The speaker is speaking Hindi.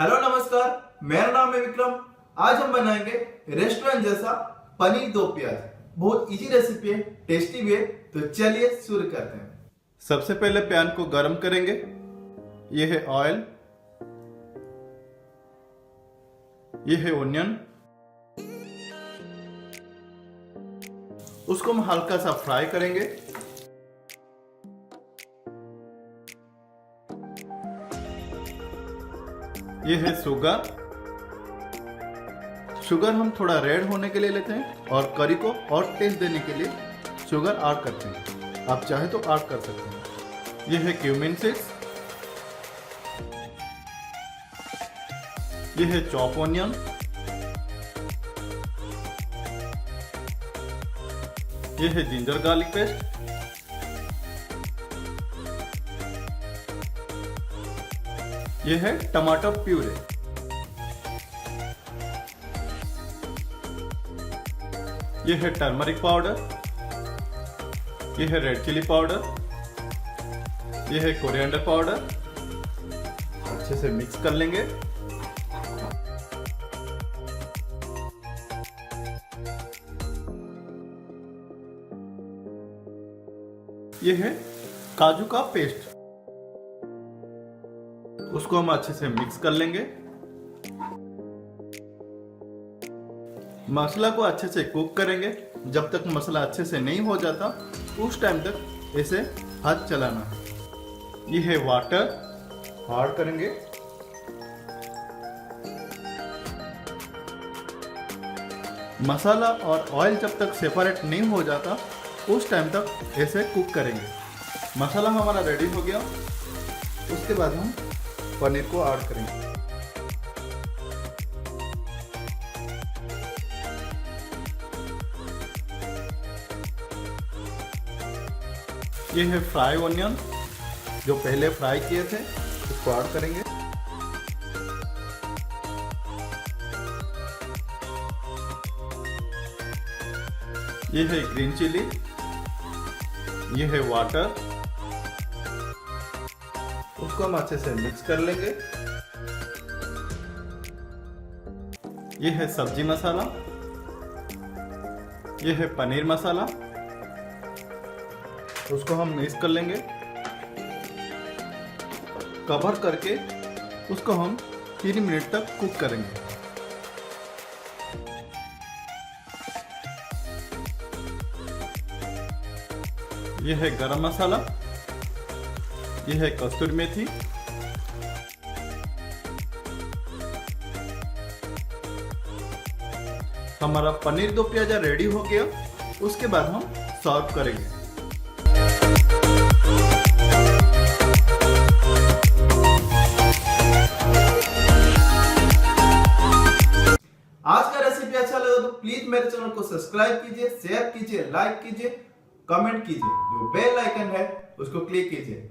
हेलो नमस्कार, मेरा नाम है विक्रम। आज हम बनाएंगे रेस्टोरेंट जैसा पनीर दो प्याज। बहुत इजी रेसिपी है, टेस्टी भी है। तो चलिए शुरू करते हैं। सबसे पहले पैन को गरम करेंगे। यह है ऑयल, यह है ओनियन। उसको हम हल्का सा फ्राई करेंगे। यह है शुगर हम थोड़ा रेड होने के लिए लेते हैं और करी को और टेस्ट देने के लिए शुगर ऐड करते हैं। आप चाहे तो ऐड कर सकते हैं। यह है क्यूमिन सीड्स, यह है चॉप ऑनियन, यह है जिंजर गार्लिक पेस्ट, यह है टमाटर प्यूरे, यह है टर्मरिक पाउडर, यह है रेड चिली पाउडर, यह है कोरिएंडर पाउडर। अच्छे से मिक्स कर लेंगे। यह है काजू का पेस्ट, उसको हम अच्छे से मिक्स कर लेंगे। मसाला को अच्छे से कुक करेंगे। जब तक मसाला अच्छे से नहीं हो जाता उस टाइम तक ऐसे हाथ चलाना है। यह है वाटर, ऐड करेंगे। मसाला और ऑयल जब तक सेपरेट नहीं हो जाता उस टाइम तक ऐसे कुक करेंगे। मसाला हमारा रेडी हो गया। उसके बाद हम पनीर को ऐड करेंगे। ये है फ्राई ऑनियन, जो पहले फ्राई किए थे, उसको ऐड करेंगे। ये है ग्रीन चिली, ये है वाटर, उसको हम अच्छे से मिक्स कर लेंगे। ये है सब्जी मसाला, ये है पनीर मसाला, उसको हम मिक्स कर लेंगे। कवर करके उसको हम 3 मिनट तक कुक करेंगे। यह है गरम मसाला, यह है कस्तूरी मेथी, हमारा पनीर दो प्याजा रेडी हो गया। उसके बाद हम सर्व करेंगे। आज का रेसिपी अच्छा लगा तो प्लीज मेरे चैनल को सब्सक्राइब कीजिए, शेयर कीजिए, लाइक कीजिए, कमेंट कीजिए। जो बेल आइकन है उसको क्लिक कीजिए।